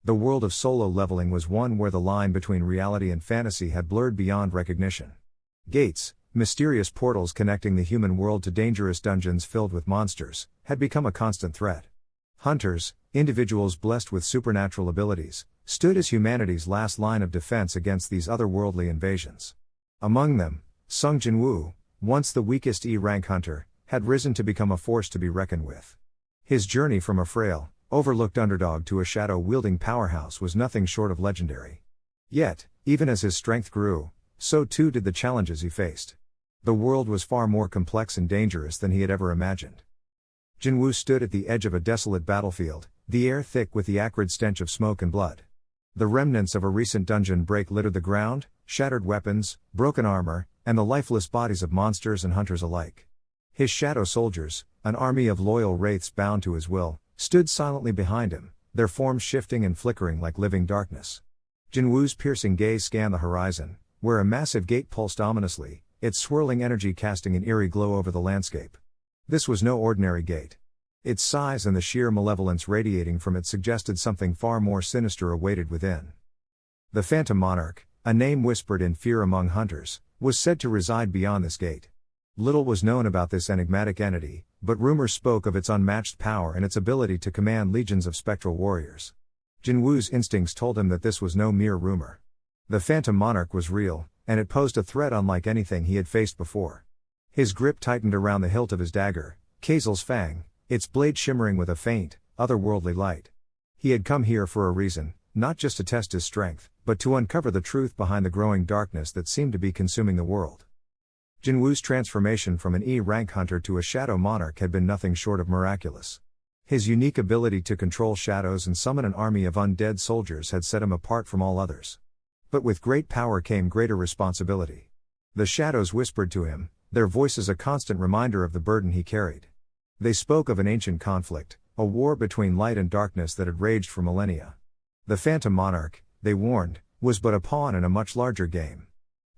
The world of solo leveling was one where the line between reality and fantasy had blurred beyond recognition. Gates, mysterious portals connecting the human world to dangerous dungeons filled with monsters, had become a constant threat. Hunters, individuals blessed with supernatural abilities, stood as humanity's last line of defense against these otherworldly invasions. Among them, Jinwoo, once the weakest E-rank hunter, had risen to become a force to be reckoned with. His journey from a frail, overlooked underdog to a shadow-wielding powerhouse was nothing short of legendary. Yet, even as his strength grew, so too did the challenges he faced. The world was far more complex and dangerous than he had ever imagined. Jinwoo stood at the edge of a desolate battlefield, the air thick with the acrid stench of smoke and blood. The remnants of a recent dungeon break littered the ground, shattered weapons, broken armor, and the lifeless bodies of monsters and hunters alike. His shadow soldiers, an army of loyal wraiths bound to his will, stood silently behind him, their forms shifting and flickering like living darkness. Jinwoo's piercing gaze scanned the horizon, where a massive gate pulsed ominously, its swirling energy casting an eerie glow over the landscape. This was no ordinary gate. Its size and the sheer malevolence radiating from it suggested something far more sinister awaited within. The Phantom Monarch, a name whispered in fear among hunters, was said to reside beyond this gate. Little was known about this enigmatic entity, but rumors spoke of its unmatched power and its ability to command legions of spectral warriors. Jinwoo's instincts told him that this was no mere rumor. The Phantom Monarch was real, and it posed a threat unlike anything he had faced before. His grip tightened around the hilt of his dagger, Kazel's fang, its blade shimmering with a faint, otherworldly light. He had come here for a reason, not just to test his strength, but to uncover the truth behind the growing darkness that seemed to be consuming the world. Jinwoo's transformation from an E-rank hunter to a shadow monarch had been nothing short of miraculous. His unique ability to control shadows and summon an army of undead soldiers had set him apart from all others. But with great power came greater responsibility. The shadows whispered to him, their voices a constant reminder of the burden he carried. They spoke of an ancient conflict, a war between light and darkness that had raged for millennia. The Phantom Monarch, they warned, was but a pawn in a much larger game.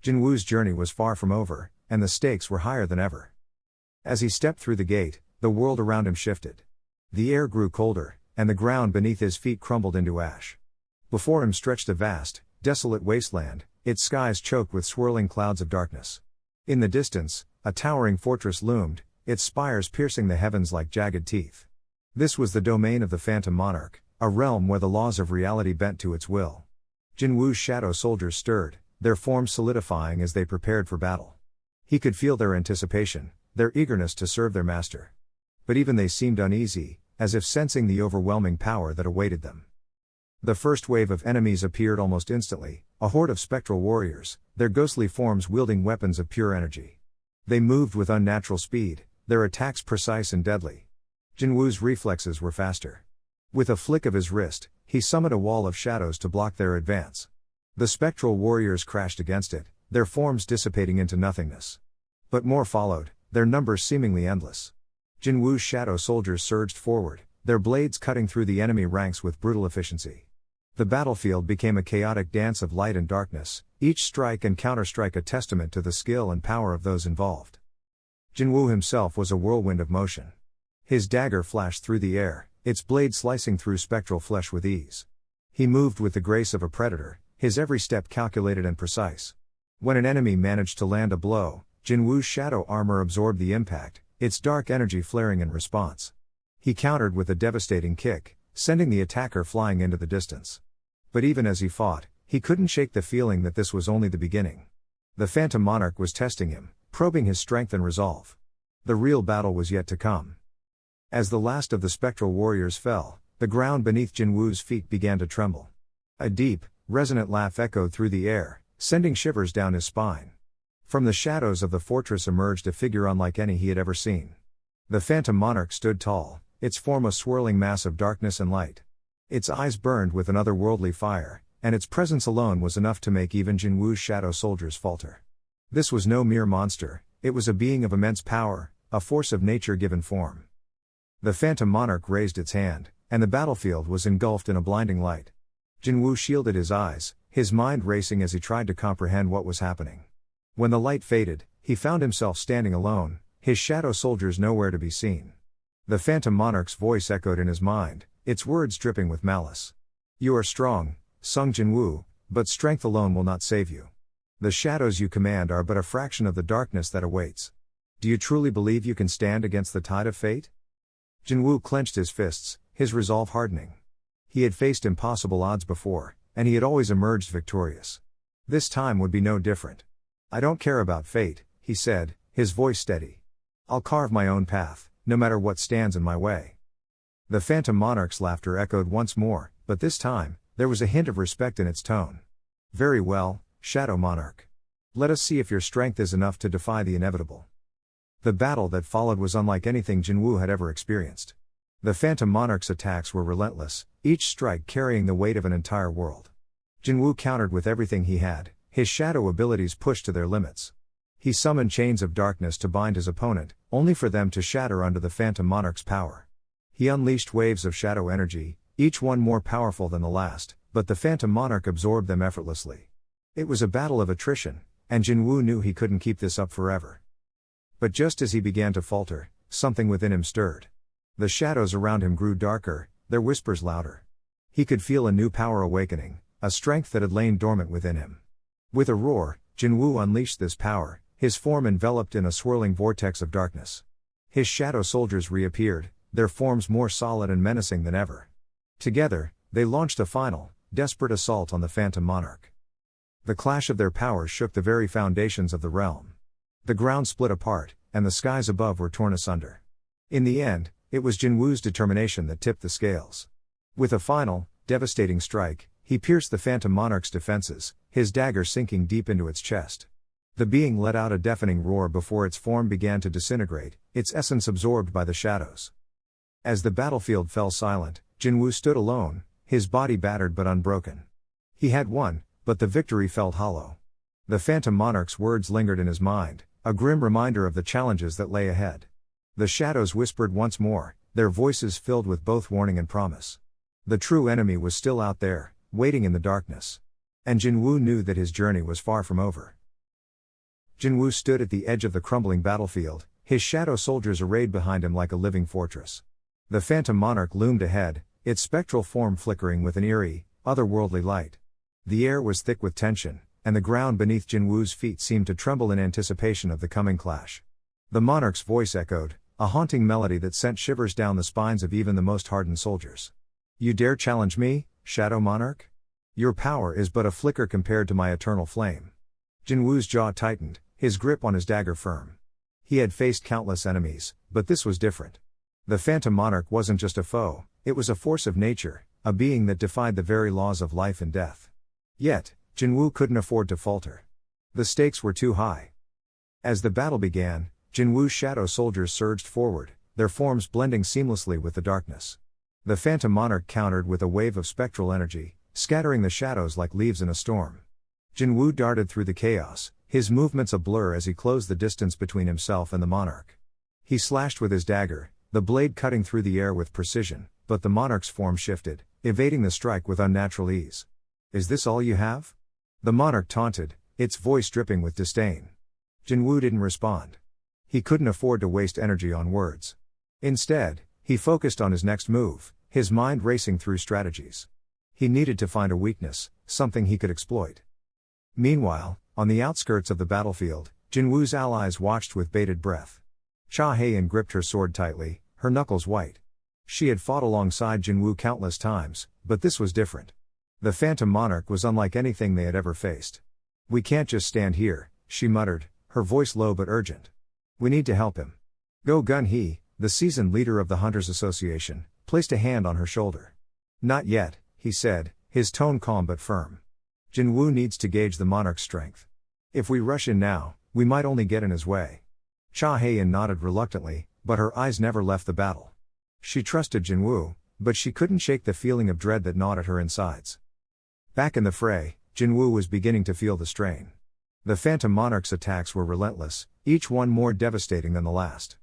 Jinwoo's journey was far from over, and the stakes were higher than ever. As he stepped through the gate, the world around him shifted. The air grew colder, and the ground beneath his feet crumbled into ash. Before him stretched a vast, desolate wasteland, its skies choked with swirling clouds of darkness. In the distance, a towering fortress loomed, its spires piercing the heavens like jagged teeth. This was the domain of the Phantom Monarch, a realm where the laws of reality bent to its will. Jinwoo's shadow soldiers stirred, their forms solidifying as they prepared for battle. He could feel their anticipation, their eagerness to serve their master. But even they seemed uneasy, as if sensing the overwhelming power that awaited them. The first wave of enemies appeared almost instantly, a horde of spectral warriors, their ghostly forms wielding weapons of pure energy. They moved with unnatural speed, their attacks precise and deadly. Jinwoo's reflexes were faster. With a flick of his wrist, he summoned a wall of shadows to block their advance. The spectral warriors crashed against it, their forms dissipating into nothingness. But more followed, their numbers seemingly endless. Jinwoo's shadow soldiers surged forward, their blades cutting through the enemy ranks with brutal efficiency. The battlefield became a chaotic dance of light and darkness, each strike and counterstrike a testament to the skill and power of those involved. Jinwoo himself was a whirlwind of motion. His dagger flashed through the air, its blade slicing through spectral flesh with ease. He moved with the grace of a predator, his every step calculated and precise. When an enemy managed to land a blow, Jinwoo's shadow armor absorbed the impact, its dark energy flaring in response. He countered with a devastating kick, sending the attacker flying into the distance. But even as he fought, he couldn't shake the feeling that this was only the beginning. The Phantom Monarch was testing him, probing his strength and resolve. The real battle was yet to come. As the last of the spectral warriors fell, the ground beneath Jinwoo's feet began to tremble. A deep, resonant laugh echoed through the air, sending shivers down his spine. From the shadows of the fortress emerged a figure unlike any he had ever seen. The Phantom Monarch stood tall, its form a swirling mass of darkness and light. Its eyes burned with an otherworldly fire, and its presence alone was enough to make even Jinwoo's shadow soldiers falter. This was no mere monster, it was a being of immense power, a force of nature given form. The Phantom Monarch raised its hand, and the battlefield was engulfed in a blinding light. Jinwoo shielded his eyes, his mind racing as he tried to comprehend what was happening. When the light faded, he found himself standing alone, his shadow soldiers nowhere to be seen. The Phantom Monarch's voice echoed in his mind, its words dripping with malice. You are strong, Sung Jinwoo, but strength alone will not save you. The shadows you command are but a fraction of the darkness that awaits. Do you truly believe you can stand against the tide of fate? Jinwoo clenched his fists, his resolve hardening. He had faced impossible odds before, and he had always emerged victorious. This time would be no different. I don't care about fate, he said, his voice steady. I'll carve my own path, no matter what stands in my way. The Phantom Monarch's laughter echoed once more, but this time, there was a hint of respect in its tone. Very well, Shadow Monarch. Let us see if your strength is enough to defy the inevitable. The battle that followed was unlike anything Jinwoo had ever experienced. The Phantom Monarch's attacks were relentless, each strike carrying the weight of an entire world. Jinwoo countered with everything he had, his shadow abilities pushed to their limits. He summoned chains of darkness to bind his opponent, only for them to shatter under the Phantom Monarch's power. He unleashed waves of shadow energy, each one more powerful than the last, but the Phantom Monarch absorbed them effortlessly. It was a battle of attrition, and Jinwoo knew he couldn't keep this up forever. But just as he began to falter, something within him stirred. The shadows around him grew darker, their whispers louder. He could feel a new power awakening, a strength that had lain dormant within him. With a roar, Jinwoo unleashed this power, his form enveloped in a swirling vortex of darkness. His shadow soldiers reappeared, their forms more solid and menacing than ever. Together, they launched a final, desperate assault on the Phantom Monarch. The clash of their powers shook the very foundations of the realm. The ground split apart, and the skies above were torn asunder. In the end, it was Jinwoo's determination that tipped the scales. With a final, devastating strike, he pierced the Phantom Monarch's defenses, his dagger sinking deep into its chest. The being let out a deafening roar before its form began to disintegrate, its essence absorbed by the shadows. As the battlefield fell silent, Jinwoo stood alone, his body battered but unbroken. He had won, but the victory felt hollow. The Phantom Monarch's words lingered in his mind, a grim reminder of the challenges that lay ahead. The shadows whispered once more, their voices filled with both warning and promise. The true enemy was still out there, waiting in the darkness. And Jinwoo knew that his journey was far from over. Jinwoo stood at the edge of the crumbling battlefield, his shadow soldiers arrayed behind him like a living fortress. The Phantom Monarch loomed ahead, its spectral form flickering with an eerie, otherworldly light. The air was thick with tension, and the ground beneath Jinwoo's feet seemed to tremble in anticipation of the coming clash. The monarch's voice echoed, a haunting melody that sent shivers down the spines of even the most hardened soldiers. You dare challenge me, Shadow Monarch? Your power is but a flicker compared to my eternal flame. Jinwoo's jaw tightened, his grip on his dagger firm. He had faced countless enemies, but this was different. The Phantom Monarch wasn't just a foe, it was a force of nature, a being that defied the very laws of life and death. Yet, Jinwoo couldn't afford to falter. The stakes were too high. As the battle began, Jinwoo's shadow soldiers surged forward, their forms blending seamlessly with the darkness. The Phantom Monarch countered with a wave of spectral energy, scattering the shadows like leaves in a storm. Jinwoo darted through the chaos, his movements a blur as he closed the distance between himself and the monarch. He slashed with his dagger, the blade cutting through the air with precision, but the monarch's form shifted, evading the strike with unnatural ease. Is this all you have? The monarch taunted, its voice dripping with disdain. Jinwoo didn't respond. He couldn't afford to waste energy on words. Instead, he focused on his next move, his mind racing through strategies. He needed to find a weakness, something he could exploit. Meanwhile, on the outskirts of the battlefield, Jinwoo's allies watched with bated breath. Cha Haein gripped her sword tightly, her knuckles white. She had fought alongside Jinwoo countless times, but this was different. The Phantom Monarch was unlike anything they had ever faced. We can't just stand here, she muttered, her voice low but urgent. We need to help him. Go Gun Hee, the seasoned leader of the Hunters Association, placed a hand on her shoulder. Not yet, he said, his tone calm but firm. Jinwoo needs to gauge the monarch's strength. If we rush in now, we might only get in his way. Cha Haein nodded reluctantly, but her eyes never left the battle. She trusted Jinwoo, but she couldn't shake the feeling of dread that gnawed at her insides. Back in the fray, Jinwoo was beginning to feel the strain. The Phantom Monarch's attacks were relentless, each one more devastating than the last.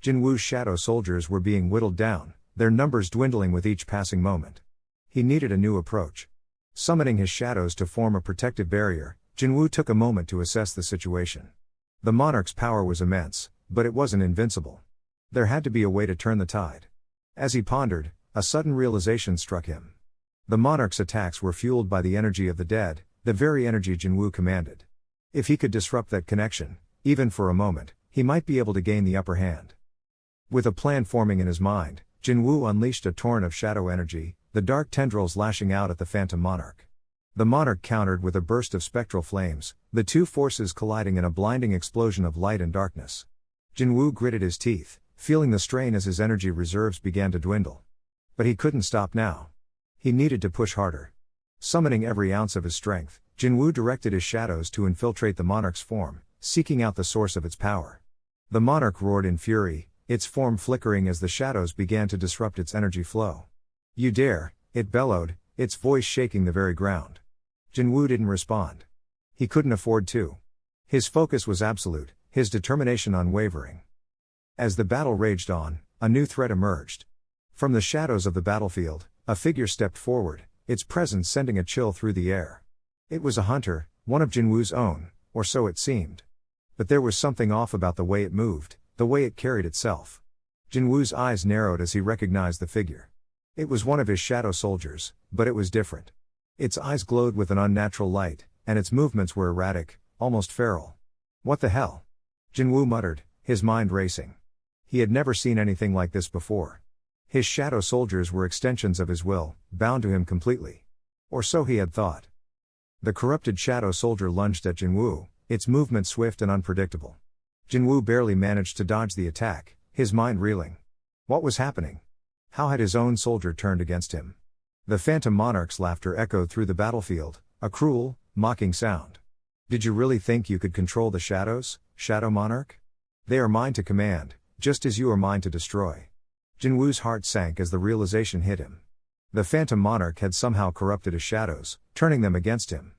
Jinwoo's shadow soldiers were being whittled down, their numbers dwindling with each passing moment. He needed a new approach. Summoning his shadows to form a protective barrier, Jinwoo took a moment to assess the situation. The monarch's power was immense, but it wasn't invincible. There had to be a way to turn the tide. As he pondered, a sudden realization struck him. The Monarch's attacks were fueled by the energy of the dead, the very energy Jinwoo commanded. If he could disrupt that connection, even for a moment, he might be able to gain the upper hand. With a plan forming in his mind, Jinwoo unleashed a torrent of shadow energy, the dark tendrils lashing out at the Phantom Monarch. The Monarch countered with a burst of spectral flames, the two forces colliding in a blinding explosion of light and darkness. Jinwoo gritted his teeth, feeling the strain as his energy reserves began to dwindle. But he couldn't stop now. He needed to push harder. Summoning every ounce of his strength, Jinwoo directed his shadows to infiltrate the Monarch's form, seeking out the source of its power. The Monarch roared in fury, its form flickering as the shadows began to disrupt its energy flow. "You dare," it bellowed, its voice shaking the very ground. Jinwoo didn't respond. He couldn't afford to. His focus was absolute, his determination unwavering. As the battle raged on, a new threat emerged. From the shadows of the battlefield, a figure stepped forward, its presence sending a chill through the air. It was a hunter, one of Jinwoo's own, or so it seemed. But there was something off about the way it moved, the way it carried itself. Jinwoo's eyes narrowed as he recognized the figure. It was one of his shadow soldiers, but it was different. Its eyes glowed with an unnatural light, and its movements were erratic, almost feral. "What the hell?" Jinwoo muttered, his mind racing. He had never seen anything like this before. His shadow soldiers were extensions of his will, bound to him completely. Or so he had thought. The corrupted shadow soldier lunged at Jinwoo, its movement swift and unpredictable. Jinwoo barely managed to dodge the attack, his mind reeling. What was happening? How had his own soldier turned against him? The Phantom Monarch's laughter echoed through the battlefield, a cruel, mocking sound. "Did you really think you could control the shadows, Shadow Monarch? They are mine to command, just as you are mine to destroy." Jinwoo's heart sank as the realization hit him. The Phantom Monarch had somehow corrupted his shadows, turning them against him.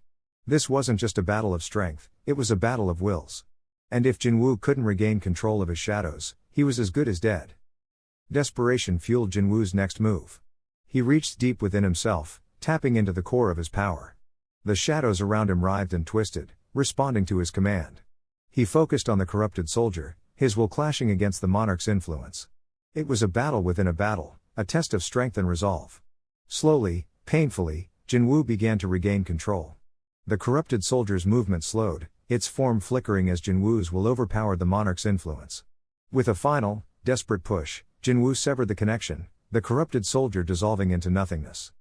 This wasn't just a battle of strength, it was a battle of wills. And if Jinwoo couldn't regain control of his shadows, he was as good as dead. Desperation fueled Jinwoo's next move. He reached deep within himself, tapping into the core of his power. The shadows around him writhed and twisted, responding to his command. He focused on the corrupted soldier, his will clashing against the Monarch's influence. It was a battle within a battle, a test of strength and resolve. Slowly, painfully, Jinwoo began to regain control. The corrupted soldier's movement slowed, its form flickering as Jinwoo's will overpowered the Monarch's influence. With a final, desperate push, Jinwoo severed the connection, the corrupted soldier dissolving into nothingness.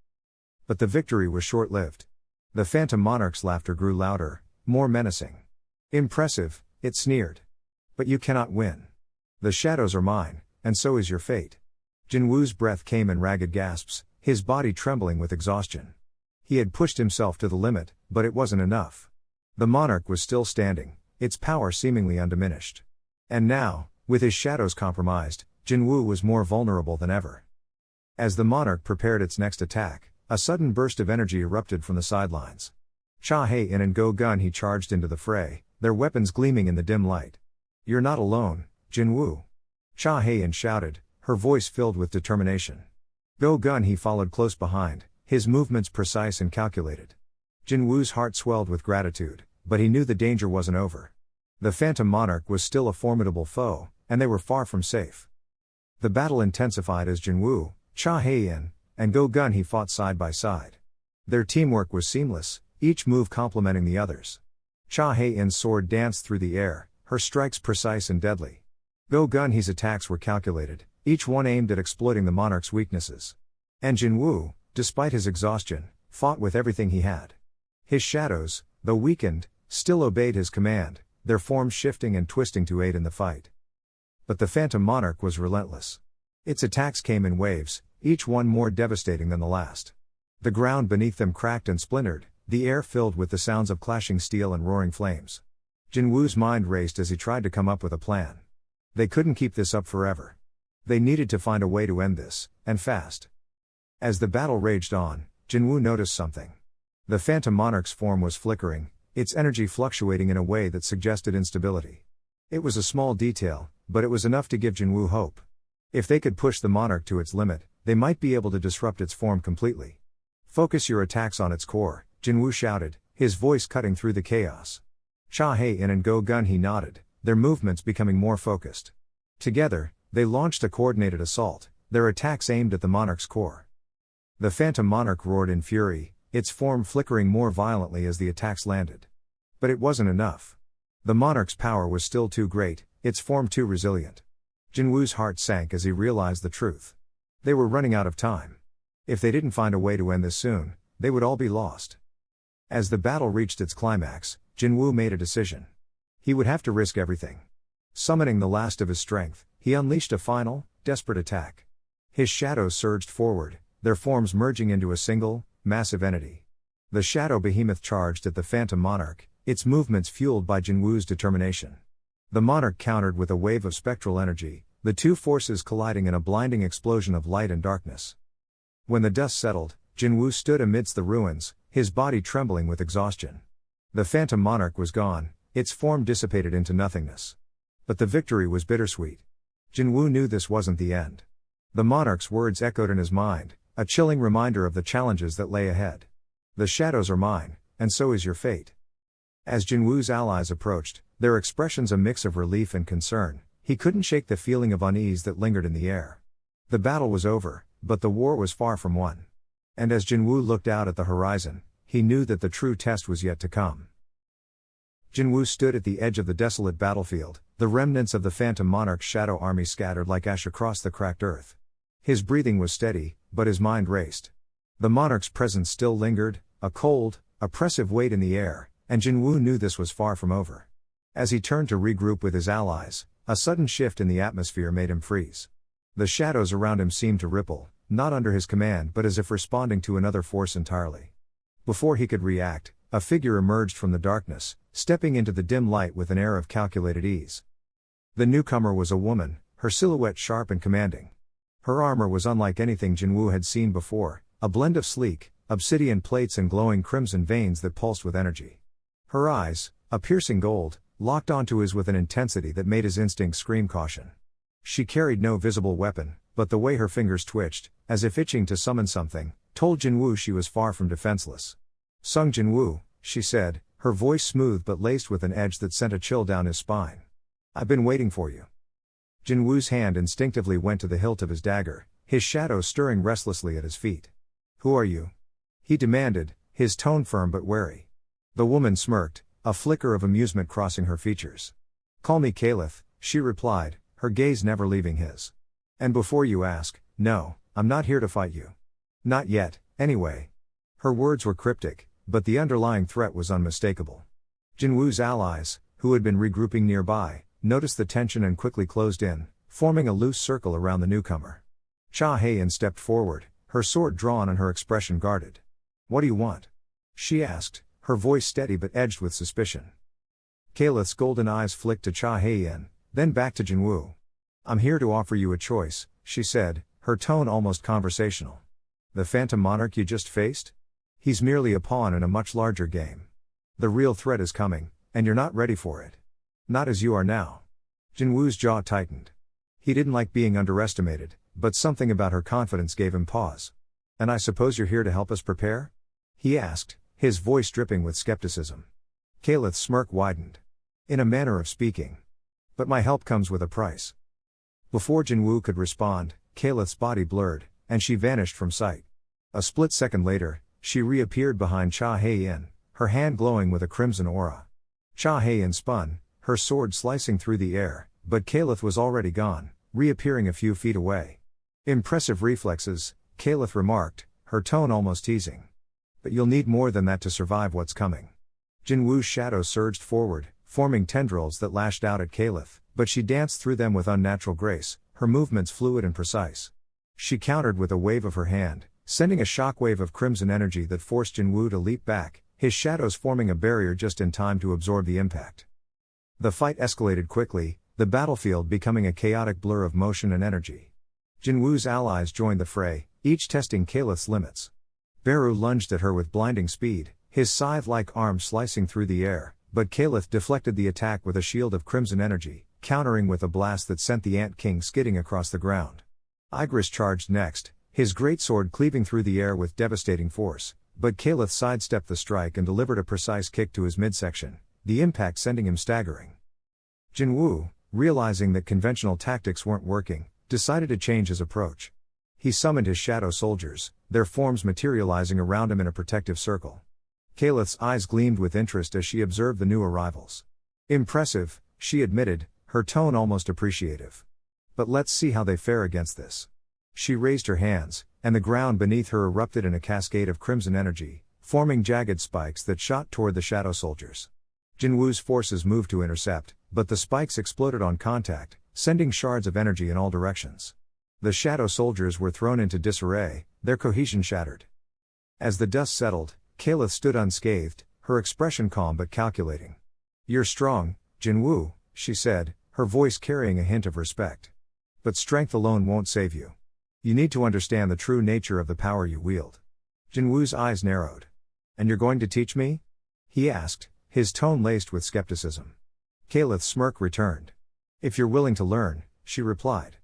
But the victory was short-lived. The Phantom Monarch's laughter grew louder, more menacing. "Impressive," it sneered. "But you cannot win. The shadows are mine, and so is your fate." Jinwoo's breath came in ragged gasps, his body trembling with exhaustion. He had pushed himself to the limit, but it wasn't enough. The Monarch was still standing, its power seemingly undiminished. And now, with his shadows compromised, Jinwoo was more vulnerable than ever. As the Monarch prepared its next attack, a sudden burst of energy erupted from the sidelines. Cha Hae-in and Go Gun-hee charged into the fray, their weapons gleaming in the dim light. "You're not alone, Jinwoo," Cha Hae-in shouted, her voice filled with determination. Go Gun-hee followed close behind, his movements precise and calculated. Jinwoo's heart swelled with gratitude, but he knew the danger wasn't over. The Phantom Monarch was still a formidable foe, and they were far from safe. The battle intensified as Jinwoo, Cha Hae-in, and Go Gun-hee fought side by side. Their teamwork was seamless, each move complementing the others. Cha Hae-in's sword danced through the air, her strikes precise and deadly. Go Gun-hee's attacks were calculated, each one aimed at exploiting the Monarch's weaknesses. And Jinwoo, despite his exhaustion, fought with everything he had. His shadows, though weakened, still obeyed his command, their forms shifting and twisting to aid in the fight. But the Phantom Monarch was relentless. Its attacks came in waves, each one more devastating than the last. The ground beneath them cracked and splintered, the air filled with the sounds of clashing steel and roaring flames. Jinwoo's mind raced as he tried to come up with a plan. They couldn't keep this up forever. They needed to find a way to end this, and fast. As the battle raged on, Jinwoo noticed something. The Phantom Monarch's form was flickering, its energy fluctuating in a way that suggested instability. It was a small detail, but it was enough to give Jinwoo hope. If they could push the Monarch to its limit, they might be able to disrupt its form completely. "Focus your attacks on its core," Jinwoo shouted, his voice cutting through the chaos. Cha Hae-in and Go Gun-hee nodded, their movements becoming more focused. Together, they launched a coordinated assault, their attacks aimed at the Monarch's core. The Phantom Monarch roared in fury, its form flickering more violently as the attacks landed. But it wasn't enough. The Monarch's power was still too great, its form too resilient. Jinwoo's heart sank as he realized the truth. They were running out of time. If they didn't find a way to end this soon, they would all be lost. As the battle reached its climax, Jinwoo made a decision. He would have to risk everything. Summoning the last of his strength, he unleashed a final, desperate attack. His shadows surged forward, their forms merging into a single, massive entity. The shadow behemoth charged at the Phantom Monarch, its movements fueled by Jinwoo's determination. The Monarch countered with a wave of spectral energy, the two forces colliding in a blinding explosion of light and darkness. When the dust settled, Jinwoo stood amidst the ruins, his body trembling with exhaustion. The Phantom Monarch was gone, its form dissipated into nothingness. But the victory was bittersweet. Jinwoo knew this wasn't the end. The Monarch's words echoed in his mind, a chilling reminder of the challenges that lay ahead. The shadows are mine, and so is your fate. As Jinwoo's allies approached, their expressions a mix of relief and concern, he couldn't shake the feeling of unease that lingered in the air. The battle was over, but the war was far from won. And as Jinwoo looked out at the horizon, he knew that the true test was yet to come. Jinwoo stood at the edge of the desolate battlefield, the remnants of the Phantom Monarch's shadow army scattered like ash across the cracked earth. His breathing was steady, but his mind raced. The Monarch's presence still lingered, a cold, oppressive weight in the air, and Jinwoo knew this was far from over. As he turned to regroup with his allies, a sudden shift in the atmosphere made him freeze. The shadows around him seemed to ripple, not under his command but as if responding to another force entirely. Before he could react, a figure emerged from the darkness, stepping into the dim light with an air of calculated ease. The newcomer was a woman, her silhouette sharp and commanding. Her armor was unlike anything Jinwoo had seen before, a blend of sleek, obsidian plates and glowing crimson veins that pulsed with energy. Her eyes, a piercing gold, locked onto his with an intensity that made his instincts scream caution. She carried no visible weapon, but the way her fingers twitched, as if itching to summon something, told Jinwoo she was far from defenseless. "Sung Jinwoo," she said, her voice smooth but laced with an edge that sent a chill down his spine. "I've been waiting for you." Jinwoo's hand instinctively went to the hilt of his dagger, his shadow stirring restlessly at his feet. "Who are you?" he demanded, his tone firm but wary. The woman smirked, a flicker of amusement crossing her features. "Call me Caliph," she replied, her gaze never leaving his. "And before you ask, no, I'm not here to fight you. Not yet, anyway." Her words were cryptic, but the underlying threat was unmistakable. Jinwoo's allies, who had been regrouping nearby, noticed the tension and quickly closed in, forming a loose circle around the newcomer. Cha Haein stepped forward, her sword drawn and her expression guarded. "What do you want?" she asked, her voice steady but edged with suspicion. Calith's golden eyes flicked to Cha Haein, then back to Jinwoo. "I'm here to offer you a choice," she said, her tone almost conversational. "The Phantom Monarch you just faced? He's merely a pawn in a much larger game. The real threat is coming, and you're not ready for it. Not as you are now." Jinwoo's jaw tightened. He didn't like being underestimated, but something about her confidence gave him pause. "And I suppose you're here to help us prepare?" he asked, his voice dripping with skepticism. Calith's smirk widened. "In a manner of speaking. But my help comes with a price." Before Jinwoo could respond, Calith's body blurred, and she vanished from sight. A split second later, she reappeared behind Cha Haein, her hand glowing with a crimson aura. Cha Haein spun, her sword slicing through the air, but Calith was already gone, reappearing a few feet away. "Impressive reflexes," Calith remarked, her tone almost teasing. "But you'll need more than that to survive what's coming." Jinwoo's shadow surged forward, forming tendrils that lashed out at Calith, but she danced through them with unnatural grace, her movements fluid and precise. She countered with a wave of her hand, sending a shockwave of crimson energy that forced Jinwoo to leap back, his shadows forming a barrier just in time to absorb the impact. The fight escalated quickly, the battlefield becoming a chaotic blur of motion and energy. Jinwoo's allies joined the fray, each testing Calith's limits. Beru lunged at her with blinding speed, his scythe-like arm slicing through the air, but Calith deflected the attack with a shield of crimson energy, countering with a blast that sent the Ant King skidding across the ground. Igris charged next, his greatsword cleaving through the air with devastating force, but Calith sidestepped the strike and delivered a precise kick to his midsection, the impact sending him staggering. Jinwoo, realizing that conventional tactics weren't working, decided to change his approach. He summoned his shadow soldiers, their forms materializing around him in a protective circle. Kaleth's eyes gleamed with interest as she observed the new arrivals. Impressive, she admitted, her tone almost appreciative. But let's see how they fare against this. She raised her hands, and the ground beneath her erupted in a cascade of crimson energy, forming jagged spikes that shot toward the shadow soldiers. Jinwoo's forces moved to intercept, but the spikes exploded on contact, sending shards of energy in all directions. The shadow soldiers were thrown into disarray, their cohesion shattered. As the dust settled, Kaleth stood unscathed, her expression calm but calculating. "You're strong, Jinwoo," she said, her voice carrying a hint of respect. "But strength alone won't save you. You need to understand the true nature of the power you wield." Jinwoo's eyes narrowed. "And you're going to teach me?" he asked, his tone laced with skepticism. Kaleth's smirk returned. "If you're willing to learn," she replied.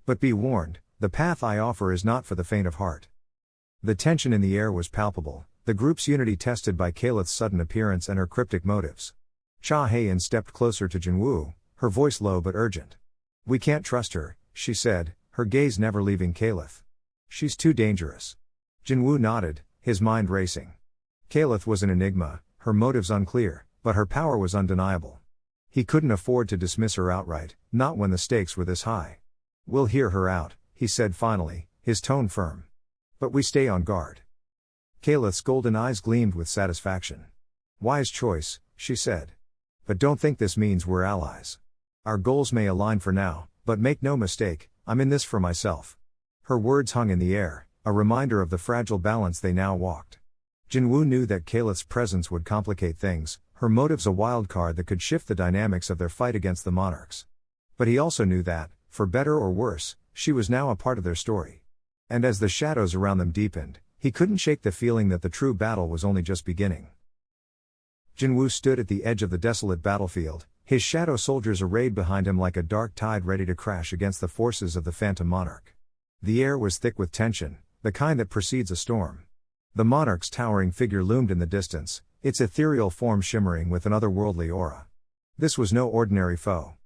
"But be warned, the path I offer is not for the faint of heart." The tension in the air was palpable, the group's unity tested by Kaleth's sudden appearance and her cryptic motives. Cha Hae-in stepped closer to Jinwoo, her voice low but urgent. "We can't trust her," she said, her gaze never leaving Kaleth. "She's too dangerous." Jinwoo nodded, his mind racing. Kaleth was an enigma, her motives unclear, but her power was undeniable. He couldn't afford to dismiss her outright, not when the stakes were this high. "We'll hear her out," he said finally, his tone firm. "But we stay on guard." Kaleth's golden eyes gleamed with satisfaction. "Wise choice," she said. "But don't think this means we're allies. Our goals may align for now, but make no mistake, I'm in this for myself." Her words hung in the air, a reminder of the fragile balance they now walked. Jinwoo knew that Kaleth's presence would complicate things, her motives a wild card that could shift the dynamics of their fight against the Monarchs. But he also knew that, for better or worse, she was now a part of their story. And as the shadows around them deepened, he couldn't shake the feeling that the true battle was only just beginning. Jinwoo stood at the edge of the desolate battlefield, his shadow soldiers arrayed behind him like a dark tide ready to crash against the forces of the Phantom Monarch. The air was thick with tension, the kind that precedes a storm. The Monarch's towering figure loomed in the distance, its ethereal form shimmering with an otherworldly aura. This was no ordinary foe.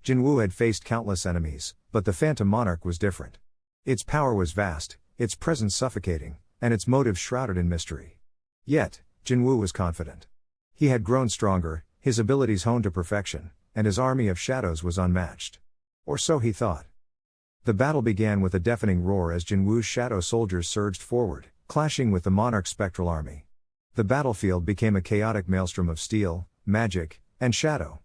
Jinwoo had faced countless enemies, but the Phantom Monarch was different. Its power was vast, its presence suffocating, and its motives shrouded in mystery. Yet, Jinwoo was confident. He had grown stronger, his abilities honed to perfection, and his army of shadows was unmatched. Or so he thought. The battle began with a deafening roar as Jinwoo's shadow soldiers surged forward, clashing with the Monarch's spectral army. The battlefield became a chaotic maelstrom of steel, magic, and shadow.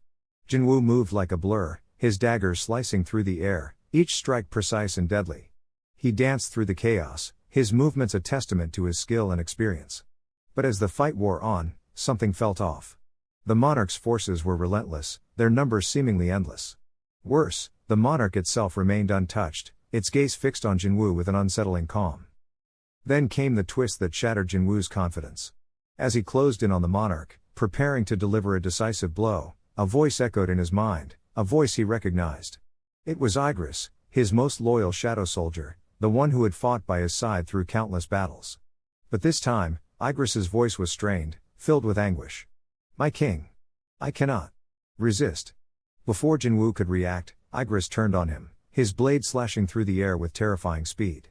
Jinwoo moved like a blur, his daggers slicing through the air, each strike precise and deadly. He danced through the chaos, his movements a testament to his skill and experience. But as the fight wore on, something felt off. The Monarch's forces were relentless, their numbers seemingly endless. Worse, the Monarch itself remained untouched, its gaze fixed on Jinwoo with an unsettling calm. Then came the twist that shattered Jinwoo's confidence. As he closed in on the Monarch, preparing to deliver a decisive blow, a voice echoed in his mind, a voice he recognized. It was Igris, his most loyal shadow soldier, the one who had fought by his side through countless battles. But this time, Igris's voice was strained, filled with anguish. "My king. I cannot resist." Before Jinwoo could react, Igris turned on him, his blade slashing through the air with terrifying speed.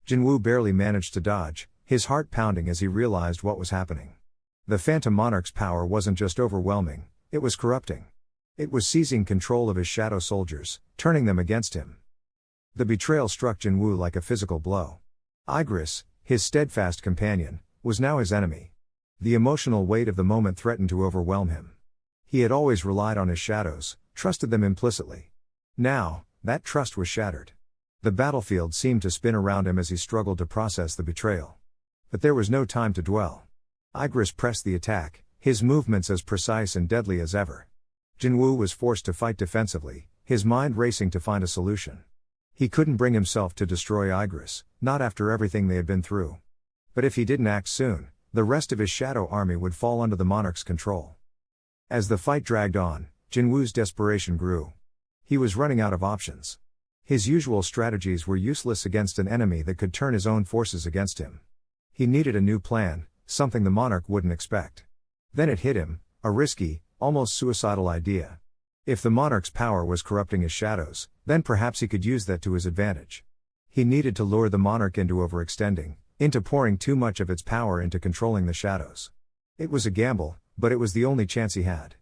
Jinwoo barely managed to dodge, his heart pounding as he realized what was happening. The Phantom Monarch's power wasn't just overwhelming, it was corrupting. It was seizing control of his shadow soldiers, turning them against him. The betrayal struck Jinwoo like a physical blow. Igris, his steadfast companion, was now his enemy. The emotional weight of the moment threatened to overwhelm him. He had always relied on his shadows, trusted them implicitly. Now, that trust was shattered. The battlefield seemed to spin around him as he struggled to process the betrayal. But there was no time to dwell. Igris pressed the attack, his movements as precise and deadly as ever. Jinwoo was forced to fight defensively, his mind racing to find a solution. He couldn't bring himself to destroy Igris, not after everything they had been through. But if he didn't act soon, the rest of his shadow army would fall under the Monarch's control. As the fight dragged on, Jinwoo's desperation grew. He was running out of options. His usual strategies were useless against an enemy that could turn his own forces against him. He needed a new plan, something the Monarch wouldn't expect. Then it hit him, a risky, almost suicidal idea. If the Monarch's power was corrupting his shadows, then perhaps he could use that to his advantage. He needed to lure the Monarch into overextending, into pouring too much of its power into controlling the shadows. It was a gamble, but it was the only chance he had.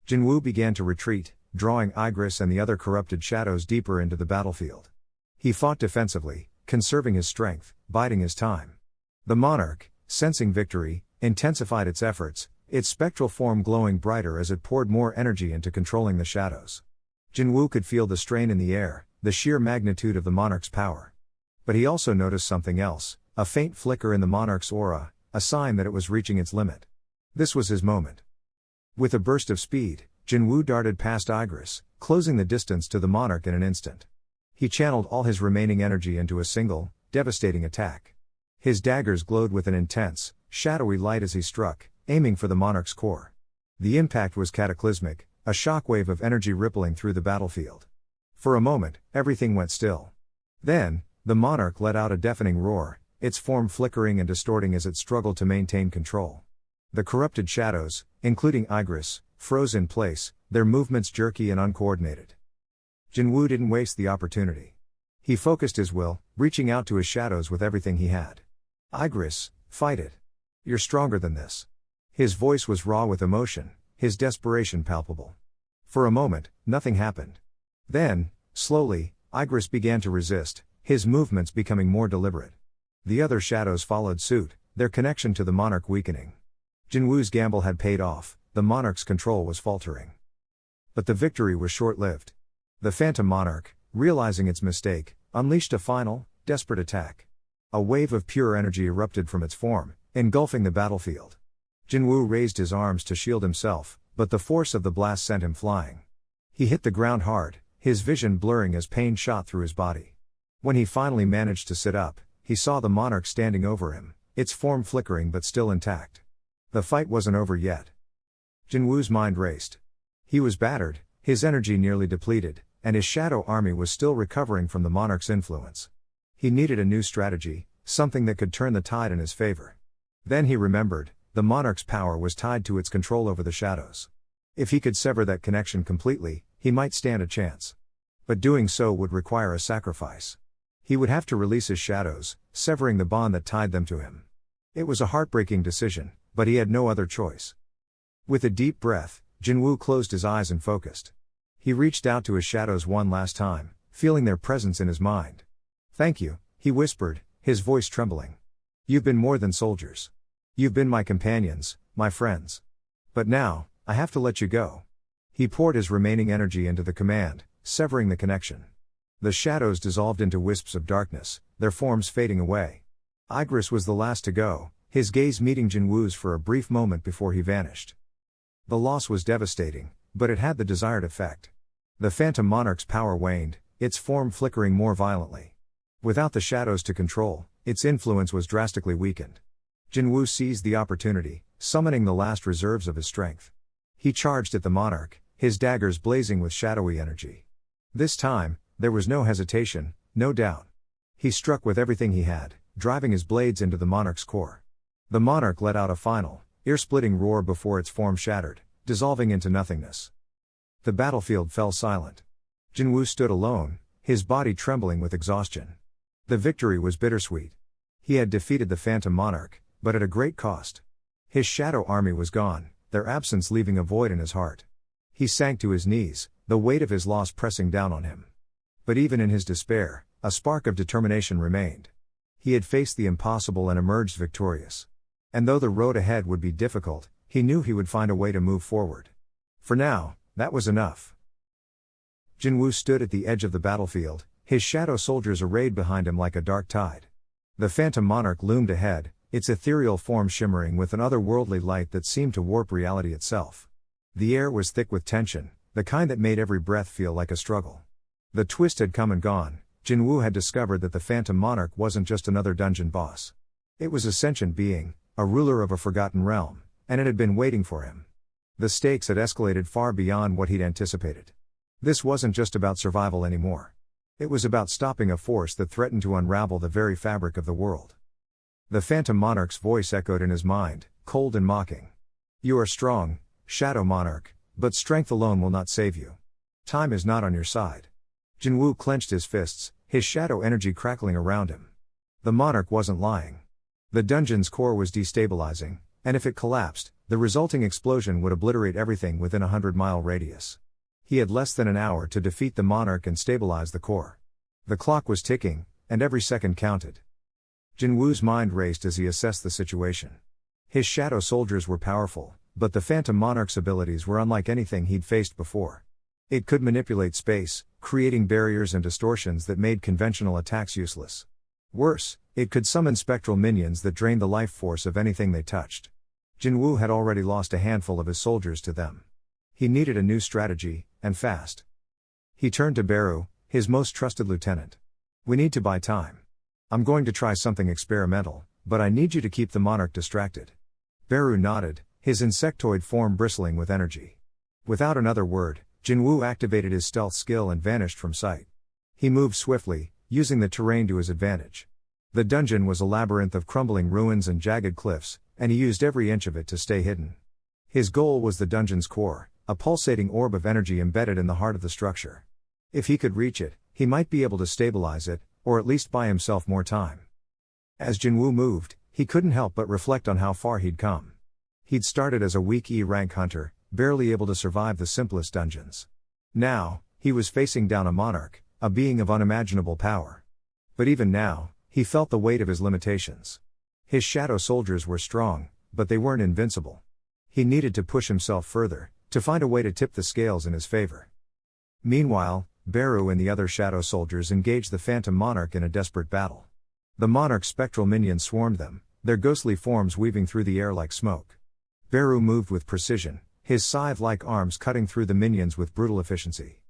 Jinwoo began to retreat, drawing Igris and the other corrupted shadows deeper into the battlefield. He fought defensively, conserving his strength, biding his time. The Monarch, sensing victory, intensified its efforts, its spectral form glowing brighter as it poured more energy into controlling the shadows. Jinwoo could feel the strain in the air, the sheer magnitude of the Monarch's power. But he also noticed something else, a faint flicker in the Monarch's aura, a sign that it was reaching its limit. This was his moment. With a burst of speed, Jinwoo darted past Igris, closing the distance to the Monarch in an instant. He channeled all his remaining energy into a single, devastating attack. His daggers glowed with an intense, shadowy light as he struck, aiming for the Monarch's core. The impact was cataclysmic, a shockwave of energy rippling through the battlefield. For a moment, everything went still. Then, the Monarch let out a deafening roar, its form flickering and distorting as it struggled to maintain control. The corrupted shadows, including Igris, froze in place, their movements jerky and uncoordinated. Jinwoo didn't waste the opportunity. He focused his will, reaching out to his shadows with everything he had. Igris, fight it. You're stronger than this. His voice was raw with emotion, his desperation palpable. For a moment, nothing happened. Then, slowly, Igris began to resist, his movements becoming more deliberate. The other shadows followed suit, their connection to the Monarch weakening. Jinwoo's gamble had paid off, the Monarch's control was faltering. But the victory was short-lived. The Phantom Monarch, realizing its mistake, unleashed a final, desperate attack. A wave of pure energy erupted from its form, engulfing the battlefield. Jinwoo raised his arms to shield himself, but the force of the blast sent him flying. He hit the ground hard, his vision blurring as pain shot through his body. When he finally managed to sit up, he saw the Monarch standing over him, its form flickering but still intact. The fight wasn't over yet. Jinwoo's mind raced. He was battered, his energy nearly depleted, and his shadow army was still recovering from the Monarch's influence. He needed a new strategy, something that could turn the tide in his favor. Then he remembered, the Monarch's power was tied to its control over the shadows. If he could sever that connection completely, he might stand a chance. But doing so would require a sacrifice. He would have to release his shadows, severing the bond that tied them to him. It was a heartbreaking decision, but he had no other choice. With a deep breath, Jinwoo closed his eyes and focused. He reached out to his shadows one last time, feeling their presence in his mind. "Thank you," he whispered, his voice trembling. "You've been more than soldiers. You've been my companions, my friends. But now, I have to let you go." He poured his remaining energy into the command, severing the connection. The shadows dissolved into wisps of darkness, their forms fading away. Igris was the last to go, his gaze meeting Jinwoo's for a brief moment before he vanished. The loss was devastating, but it had the desired effect. The Phantom Monarch's power waned, its form flickering more violently. Without the shadows to control, its influence was drastically weakened. Jinwoo seized the opportunity, summoning the last reserves of his strength. He charged at the Monarch, his daggers blazing with shadowy energy. This time, there was no hesitation, no doubt. He struck with everything he had, driving his blades into the Monarch's core. The Monarch let out a final, ear-splitting roar before its form shattered, dissolving into nothingness. The battlefield fell silent. Jinwoo stood alone, his body trembling with exhaustion. The victory was bittersweet. He had defeated the Phantom Monarch, but at a great cost. His shadow army was gone, their absence leaving a void in his heart. He sank to his knees, the weight of his loss pressing down on him. But even in his despair, a spark of determination remained. He had faced the impossible and emerged victorious. And though the road ahead would be difficult, he knew he would find a way to move forward. For now, that was enough. Jinwoo stood at the edge of the battlefield, his shadow soldiers arrayed behind him like a dark tide. The Phantom Monarch loomed ahead, its ethereal form shimmering with an otherworldly light that seemed to warp reality itself. The air was thick with tension, the kind that made every breath feel like a struggle. The twist had come and gone. Jinwoo had discovered that the Phantom Monarch wasn't just another dungeon boss. It was a sentient being, a ruler of a forgotten realm, and it had been waiting for him. The stakes had escalated far beyond what he'd anticipated. This wasn't just about survival anymore. It was about stopping a force that threatened to unravel the very fabric of the world. The Phantom Monarch's voice echoed in his mind, cold and mocking. "You are strong, Shadow Monarch, but strength alone will not save you. Time is not on your side." Jinwoo clenched his fists, his shadow energy crackling around him. The Monarch wasn't lying. The dungeon's core was destabilizing, and if it collapsed, the resulting explosion would obliterate everything within a 100-mile radius. He had less than an hour to defeat the Monarch and stabilize the core. The clock was ticking, and every second counted. Jinwoo's mind raced as he assessed the situation. His shadow soldiers were powerful, but the Phantom Monarch's abilities were unlike anything he'd faced before. It could manipulate space, creating barriers and distortions that made conventional attacks useless. Worse, it could summon spectral minions that drained the life force of anything they touched. Jinwoo had already lost a handful of his soldiers to them. He needed a new strategy, and fast. He turned to Beru, his most trusted lieutenant. "We need to buy time. I'm going to try something experimental, but I need you to keep the Monarch distracted." Beru nodded, his insectoid form bristling with energy. Without another word, Jinwoo activated his stealth skill and vanished from sight. He moved swiftly, using the terrain to his advantage. The dungeon was a labyrinth of crumbling ruins and jagged cliffs, and he used every inch of it to stay hidden. His goal was the dungeon's core, a pulsating orb of energy embedded in the heart of the structure. If he could reach it, he might be able to stabilize it, or at least buy himself more time. As Jinwoo moved, he couldn't help but reflect on how far he'd come. He'd started as a weak E-rank hunter, barely able to survive the simplest dungeons. Now, he was facing down a Monarch, a being of unimaginable power. But even now, he felt the weight of his limitations. His shadow soldiers were strong, but they weren't invincible. He needed to push himself further, to find a way to tip the scales in his favor. Meanwhile, Beru and the other shadow soldiers engaged the Phantom Monarch in a desperate battle. The Monarch's spectral minions swarmed them, their ghostly forms weaving through the air like smoke. Beru moved with precision, his scythe-like arms cutting through the minions with brutal efficiency.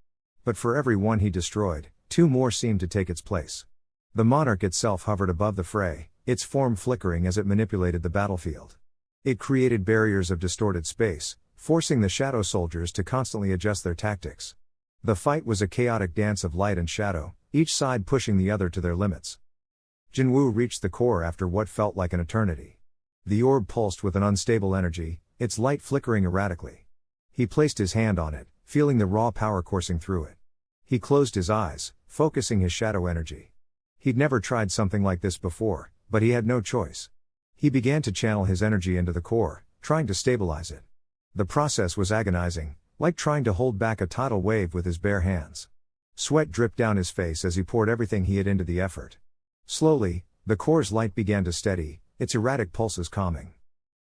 But for every one he destroyed, two more seemed to take its place. The Monarch itself hovered above the fray, its form flickering as it manipulated the battlefield. It created barriers of distorted space, forcing the shadow soldiers to constantly adjust their tactics. The fight was a chaotic dance of light and shadow, each side pushing the other to their limits. Jinwoo reached the core after what felt like an eternity. The orb pulsed with an unstable energy, its light flickering erratically. He placed his hand on it, feeling the raw power coursing through it. He closed his eyes, focusing his shadow energy. He'd never tried something like this before, but he had no choice. He began to channel his energy into the core, trying to stabilize it. The process was agonizing, like trying to hold back a tidal wave with his bare hands. Sweat dripped down his face as he poured everything he had into the effort. Slowly, the core's light began to steady, its erratic pulses calming.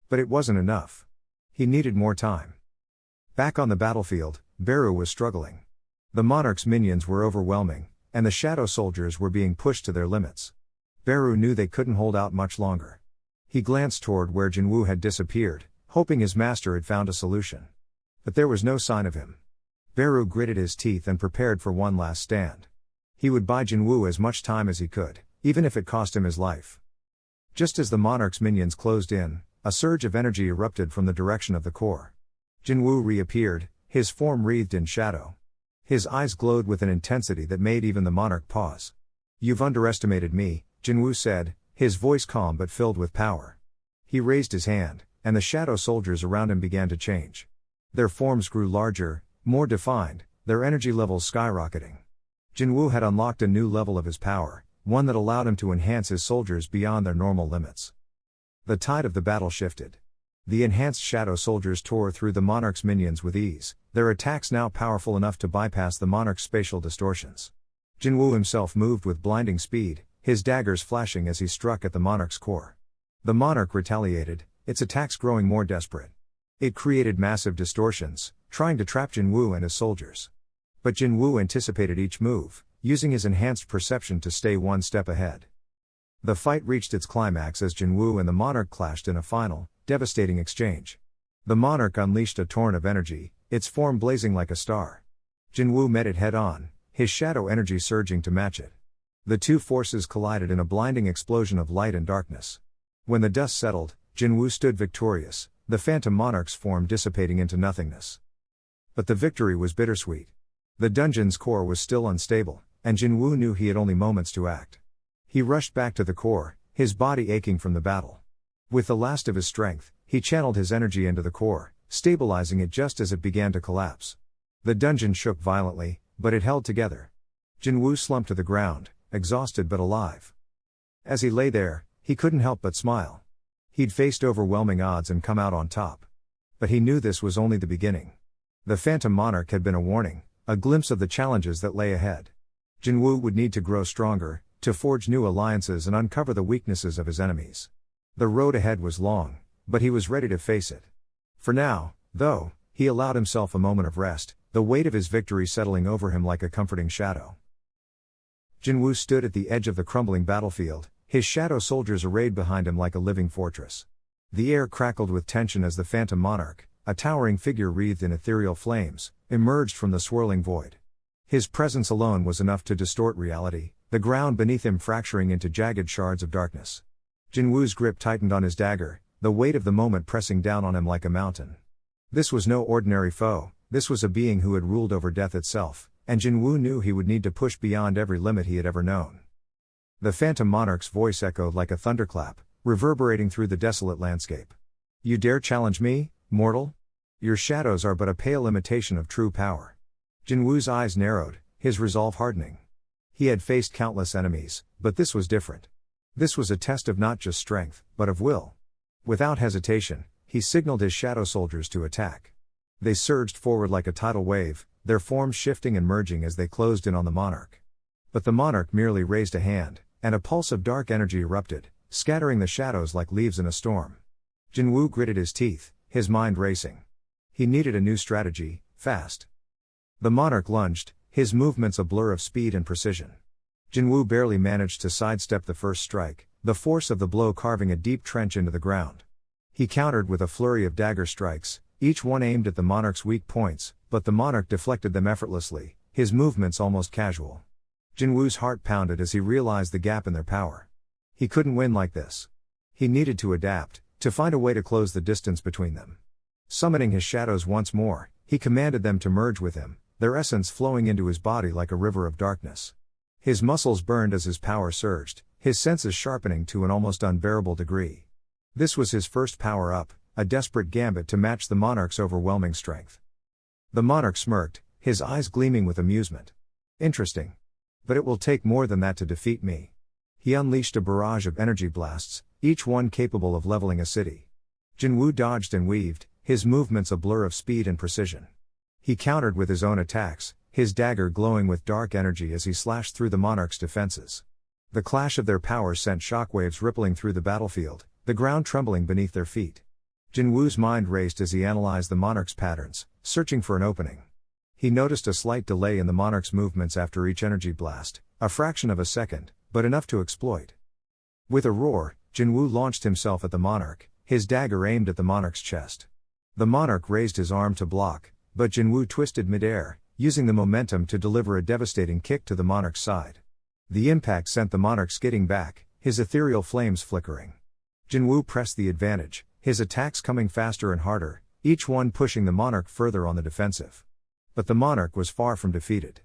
But it wasn't enough. He needed more time. Back on the battlefield, Beru was struggling. The Monarch's minions were overwhelming, and the shadow soldiers were being pushed to their limits. Beru knew they couldn't hold out much longer. He glanced toward where Jinwoo had disappeared, hoping his master had found a solution. But there was no sign of him. Beru gritted his teeth and prepared for one last stand. He would buy Jinwoo as much time as he could, even if it cost him his life. Just as the Monarch's minions closed in, a surge of energy erupted from the direction of the core. Jinwoo reappeared, his form wreathed in shadow. His eyes glowed with an intensity that made even the Monarch pause. "You've underestimated me," Jinwoo said, his voice calm but filled with power. He raised his hand, and the shadow soldiers around him began to change. Their forms grew larger, more defined, their energy levels skyrocketing. Jinwoo had unlocked a new level of his power, one that allowed him to enhance his soldiers beyond their normal limits. The tide of the battle shifted. The enhanced shadow soldiers tore through the Monarch's minions with ease, their attacks now powerful enough to bypass the Monarch's spatial distortions. Jinwoo himself moved with blinding speed, his daggers flashing as he struck at the Monarch's core. The Monarch retaliated, its attacks growing more desperate. It created massive distortions, trying to trap Jinwoo and his soldiers. But Jinwoo anticipated each move, using his enhanced perception to stay one step ahead. The fight reached its climax as Jinwoo and the Monarch clashed in a final, devastating exchange. The Monarch unleashed a torrent of energy, its form blazing like a star. Jinwoo met it head-on, his shadow energy surging to match it. The two forces collided in a blinding explosion of light and darkness. When the dust settled, Jinwoo stood victorious, the Phantom Monarch's form dissipating into nothingness. But the victory was bittersweet. The dungeon's core was still unstable, and Jinwoo knew he had only moments to act. He rushed back to the core, his body aching from the battle. With the last of his strength, he channeled his energy into the core, stabilizing it just as it began to collapse. The dungeon shook violently, but it held together. Jinwoo slumped to the ground, exhausted but alive. As he lay there, he couldn't help but smile. He'd faced overwhelming odds and come out on top. But he knew this was only the beginning. The Phantom Monarch had been a warning, a glimpse of the challenges that lay ahead. Jinwoo would need to grow stronger, to forge new alliances and uncover the weaknesses of his enemies. The road ahead was long, but he was ready to face it. For now, though, he allowed himself a moment of rest, the weight of his victory settling over him like a comforting shadow. Jinwoo stood at the edge of the crumbling battlefield, his shadow soldiers arrayed behind him like a living fortress. The air crackled with tension as the Phantom Monarch, a towering figure wreathed in ethereal flames, emerged from the swirling void. His presence alone was enough to distort reality, the ground beneath him fracturing into jagged shards of darkness. Jinwoo's grip tightened on his dagger, the weight of the moment pressing down on him like a mountain. This was no ordinary foe, this was a being who had ruled over death itself, and Jinwoo knew he would need to push beyond every limit he had ever known. The Phantom Monarch's voice echoed like a thunderclap, reverberating through the desolate landscape. "You dare challenge me, mortal? Your shadows are but a pale imitation of true power." Jinwoo's eyes narrowed, his resolve hardening. He had faced countless enemies, but this was different. This was a test of not just strength, but of will. Without hesitation, he signaled his shadow soldiers to attack. They surged forward like a tidal wave, their forms shifting and merging as they closed in on the monarch. But the monarch merely raised a hand, and a pulse of dark energy erupted, scattering the shadows like leaves in a storm. Jinwoo gritted his teeth, his mind racing. He needed a new strategy, fast. The monarch lunged, his movements a blur of speed and precision. Jinwoo barely managed to sidestep the first strike, the force of the blow carving a deep trench into the ground. He countered with a flurry of dagger strikes, each one aimed at the monarch's weak points, but the monarch deflected them effortlessly, his movements almost casual. Jinwoo's heart pounded as he realized the gap in their power. He couldn't win like this. He needed to adapt, to find a way to close the distance between them. Summoning his shadows once more, he commanded them to merge with him, their essence flowing into his body like a river of darkness. His muscles burned as his power surged, his senses sharpening to an almost unbearable degree. This was his first power-up, a desperate gambit to match the monarch's overwhelming strength. The monarch smirked, his eyes gleaming with amusement. "Interesting. But it will take more than that to defeat me." He unleashed a barrage of energy blasts, each one capable of leveling a city. Jinwoo dodged and weaved, his movements a blur of speed and precision. He countered with his own attacks, his dagger glowing with dark energy as he slashed through the monarch's defenses. The clash of their powers sent shockwaves rippling through the battlefield, the ground trembling beneath their feet. Jinwoo's mind raced as he analyzed the monarch's patterns, searching for an opening. He noticed a slight delay in the monarch's movements after each energy blast, a fraction of a second, but enough to exploit. With a roar, Jinwoo launched himself at the monarch, his dagger aimed at the monarch's chest. The monarch raised his arm to block, but Jinwoo twisted mid-air, using the momentum to deliver a devastating kick to the monarch's side. The impact sent the monarch skidding back, his ethereal flames flickering. Jinwoo pressed the advantage, his attacks coming faster and harder, each one pushing the monarch further on the defensive. But the monarch was far from defeated.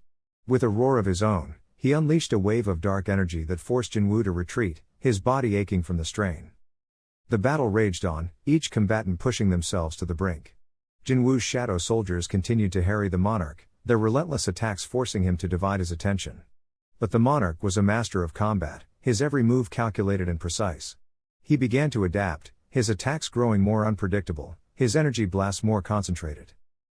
With a roar of his own, he unleashed a wave of dark energy that forced Jinwoo to retreat, his body aching from the strain. The battle raged on, each combatant pushing themselves to the brink. Jinwoo's shadow soldiers continued to harry the monarch, their relentless attacks forcing him to divide his attention. But the monarch was a master of combat, his every move calculated and precise. He began to adapt, his attacks growing more unpredictable, his energy blasts more concentrated.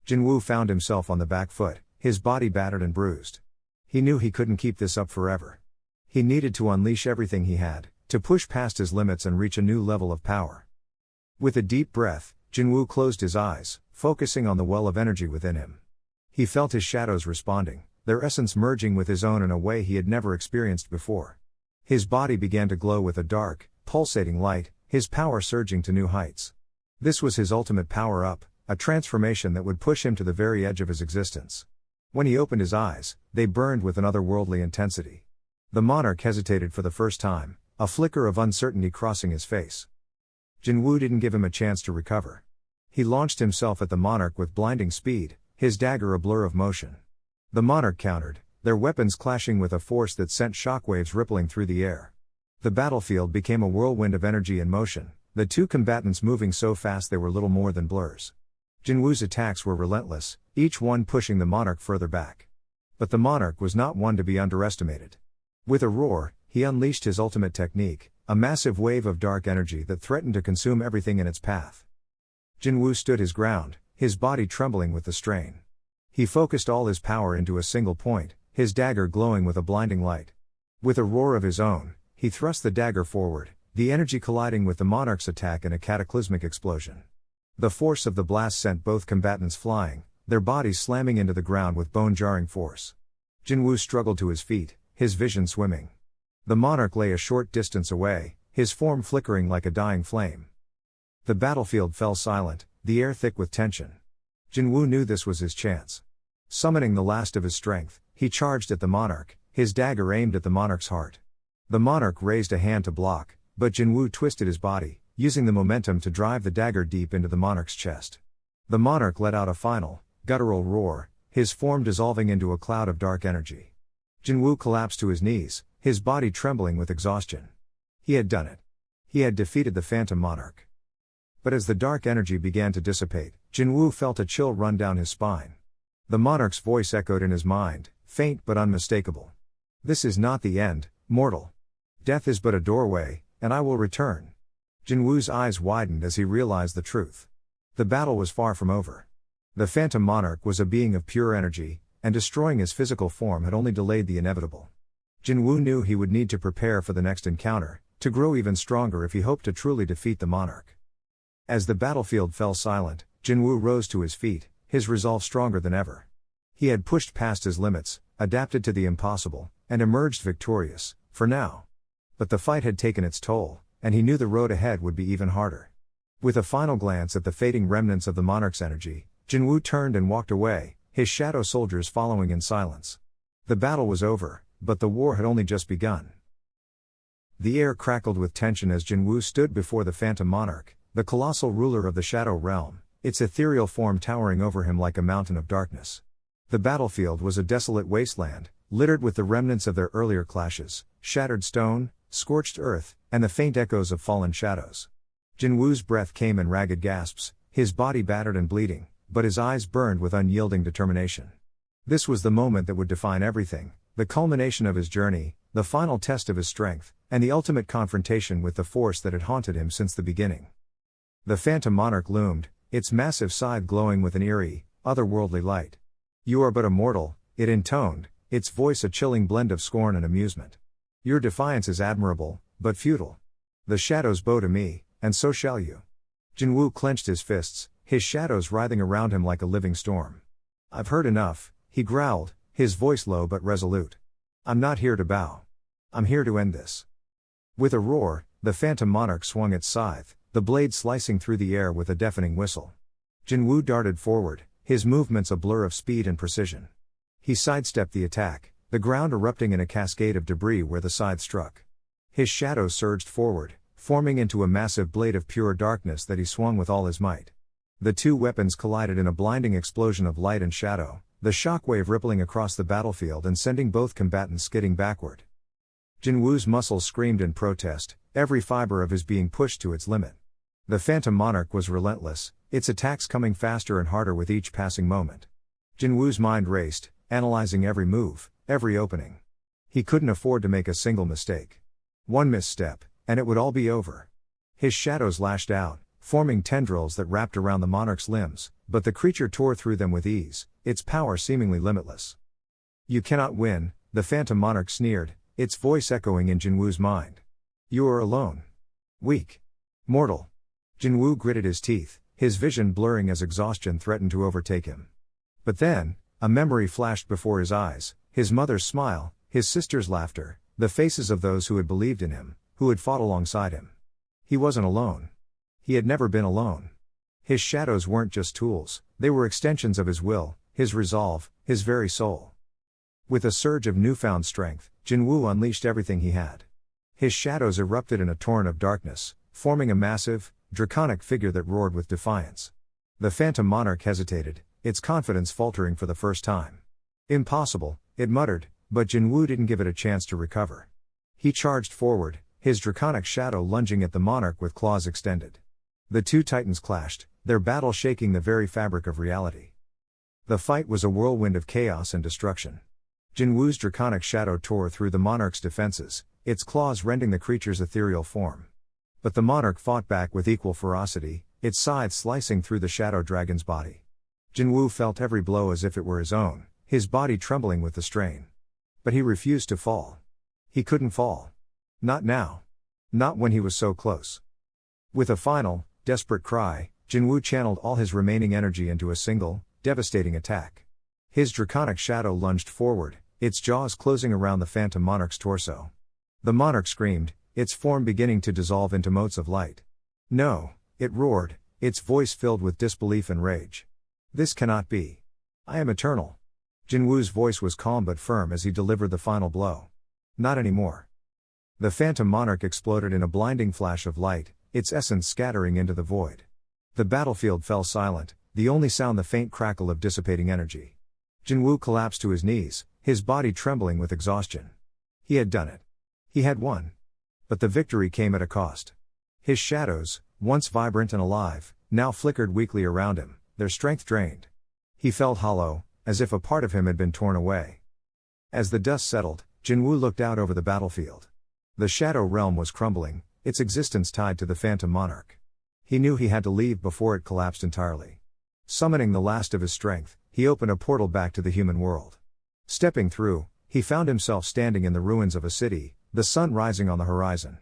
Jinwoo found himself on the back foot, his body battered and bruised. He knew he couldn't keep this up forever. He needed to unleash everything he had, to push past his limits and reach a new level of power. With a deep breath, Jinwoo closed his eyes, focusing on the well of energy within him. He felt his shadows responding, their essence merging with his own in a way he had never experienced before. His body began to glow with a dark, pulsating light, his power surging to new heights. This was his ultimate power-up, a transformation that would push him to the very edge of his existence. When he opened his eyes, they burned with an otherworldly intensity. The monarch hesitated for the first time, a flicker of uncertainty crossing his face. Jinwoo didn't give him a chance to recover. He launched himself at the monarch with blinding speed, his dagger a blur of motion. The monarch countered, their weapons clashing with a force that sent shockwaves rippling through the air. The battlefield became a whirlwind of energy and motion, the two combatants moving so fast they were little more than blurs. Jinwoo's attacks were relentless, each one pushing the monarch further back. But the monarch was not one to be underestimated. With a roar, he unleashed his ultimate technique, a massive wave of dark energy that threatened to consume everything in its path. Jinwoo stood his ground, his body trembling with the strain. He focused all his power into a single point, his dagger glowing with a blinding light. With a roar of his own, he thrust the dagger forward, the energy colliding with the Monarch's attack in a cataclysmic explosion. The force of the blast sent both combatants flying, their bodies slamming into the ground with bone-jarring force. Jinwoo struggled to his feet, his vision swimming. The Monarch lay a short distance away, his form flickering like a dying flame. The battlefield fell silent, the air thick with tension. Jinwoo knew this was his chance. Summoning the last of his strength, he charged at the Monarch, his dagger aimed at the Monarch's heart. The Monarch raised a hand to block, but Jinwoo twisted his body, using the momentum to drive the dagger deep into the Monarch's chest. The Monarch let out a final, guttural roar, his form dissolving into a cloud of dark energy. Jinwoo collapsed to his knees, his body trembling with exhaustion. He had done it. He had defeated the Phantom Monarch. But as the dark energy began to dissipate, Jinwoo felt a chill run down his spine. The Monarch's voice echoed in his mind, faint but unmistakable. "This is not the end, mortal. Death is but a doorway, and I will return." Jinwoo's eyes widened as he realized the truth. The battle was far from over. The Phantom Monarch was a being of pure energy, and destroying his physical form had only delayed the inevitable. Jinwoo knew he would need to prepare for the next encounter, to grow even stronger if he hoped to truly defeat the Monarch. As the battlefield fell silent, Jinwoo rose to his feet, his resolve stronger than ever. He had pushed past his limits, adapted to the impossible, and emerged victorious, for now. But the fight had taken its toll, and he knew the road ahead would be even harder. With a final glance at the fading remnants of the Monarch's energy, Jinwoo turned and walked away, his shadow soldiers following in silence. The battle was over, but the war had only just begun. The air crackled with tension as Jinwoo stood before the Phantom Monarch, the colossal ruler of the Shadow Realm, its ethereal form towering over him like a mountain of darkness. The battlefield was a desolate wasteland, littered with the remnants of their earlier clashes, shattered stone, scorched earth, and the faint echoes of fallen shadows. Jinwoo's breath came in ragged gasps, his body battered and bleeding, but his eyes burned with unyielding determination. This was the moment that would define everything, the culmination of his journey, the final test of his strength, and the ultimate confrontation with the force that had haunted him since the beginning. The Phantom Monarch loomed, its massive side glowing with an eerie, otherworldly light. "You are but a mortal," it intoned, its voice a chilling blend of scorn and amusement. "Your defiance is admirable, but futile. The shadows bow to me, and so shall you." Jinwoo clenched his fists, his shadows writhing around him like a living storm. "I've heard enough," he growled, his voice low but resolute. "I'm not here to bow. I'm here to end this." With a roar, the Phantom Monarch swung its scythe, the blade slicing through the air with a deafening whistle. Jinwoo darted forward, his movements a blur of speed and precision. He sidestepped the attack, the ground erupting in a cascade of debris where the scythe struck. His shadow surged forward, forming into a massive blade of pure darkness that he swung with all his might. The two weapons collided in a blinding explosion of light and shadow, the shockwave rippling across the battlefield and sending both combatants skidding backward. Jinwoo's muscles screamed in protest, every fiber of his being pushed to its limit. The Phantom Monarch was relentless, its attacks coming faster and harder with each passing moment. Jinwoo's mind raced, analyzing every move, every opening. He couldn't afford to make a single mistake. One misstep, and it would all be over. His shadows lashed out, forming tendrils that wrapped around the Monarch's limbs, but the creature tore through them with ease, its power seemingly limitless. "You cannot win," the Phantom Monarch sneered, its voice echoing in Jinwoo's mind. "You are alone. Weak. Mortal." Jinwoo gritted his teeth, his vision blurring as exhaustion threatened to overtake him. But then, a memory flashed before his eyes, his mother's smile, his sister's laughter, the faces of those who had believed in him, who had fought alongside him. He wasn't alone. He had never been alone. His shadows weren't just tools, they were extensions of his will, his resolve, his very soul. With a surge of newfound strength, Jinwoo unleashed everything he had. His shadows erupted in a torrent of darkness, forming a massive, draconic figure that roared with defiance. The Phantom Monarch hesitated, its confidence faltering for the first time. "Impossible," it muttered, but Jinwoo didn't give it a chance to recover. He charged forward, his draconic shadow lunging at the Monarch with claws extended. The two titans clashed, their battle shaking the very fabric of reality. The fight was a whirlwind of chaos and destruction. Jinwoo's draconic shadow tore through the Monarch's defenses, its claws rending the creature's ethereal form. But the Monarch fought back with equal ferocity, its scythe slicing through the shadow dragon's body. Jinwoo felt every blow as if it were his own, his body trembling with the strain. But he refused to fall. He couldn't fall. Not now. Not when he was so close. With a final, desperate cry, Jinwoo channeled all his remaining energy into a single, devastating attack. His draconic shadow lunged forward, its jaws closing around the Phantom Monarch's torso. The Monarch screamed, its form beginning to dissolve into motes of light. No, it roared, its voice filled with disbelief and rage. This cannot be. I am eternal. Jinwoo's voice was calm but firm as he delivered the final blow. Not anymore. The Phantom Monarch exploded in a blinding flash of light, its essence scattering into the void. The battlefield fell silent, the only sound the faint crackle of dissipating energy. Jinwoo collapsed to his knees, his body trembling with exhaustion. He had done it. He had won. But the victory came at a cost. His shadows, once vibrant and alive, now flickered weakly around him, their strength drained. He felt hollow, as if a part of him had been torn away. As the dust settled, Jinwoo looked out over the battlefield. The Shadow Realm was crumbling, its existence tied to the Phantom Monarch. He knew he had to leave before it collapsed entirely. Summoning the last of his strength, he opened a portal back to the human world. Stepping through, he found himself standing in the ruins of a city, the sun rising on the horizon.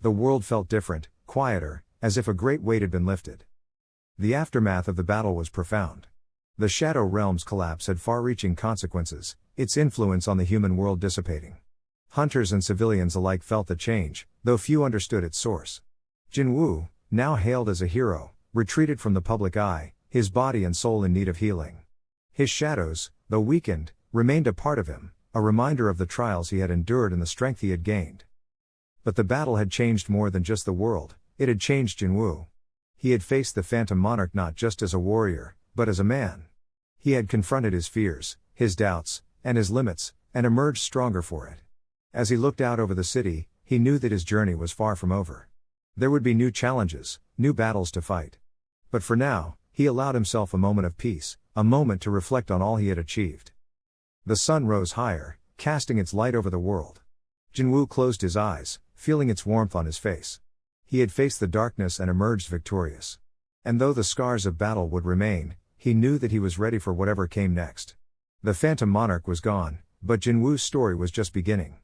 The world felt different, quieter, as if a great weight had been lifted. The aftermath of the battle was profound. The Shadow Realm's collapse had far-reaching consequences, its influence on the human world dissipating. Hunters and civilians alike felt the change, though few understood its source. Jinwoo, now hailed as a hero, retreated from the public eye, his body and soul in need of healing. His shadows, though weakened, remained a part of him, a reminder of the trials he had endured and the strength he had gained. But the battle had changed more than just the world, it had changed Jinwoo. He had faced the Phantom Monarch not just as a warrior, but as a man. He had confronted his fears, his doubts, and his limits, and emerged stronger for it. As he looked out over the city, he knew that his journey was far from over. There would be new challenges, new battles to fight. But for now, he allowed himself a moment of peace, a moment to reflect on all he had achieved. The sun rose higher, casting its light over the world. Jinwoo closed his eyes, feeling its warmth on his face. He had faced the darkness and emerged victorious. And though the scars of battle would remain, he knew that he was ready for whatever came next. The Phantom Monarch was gone, but Jinwoo's story was just beginning.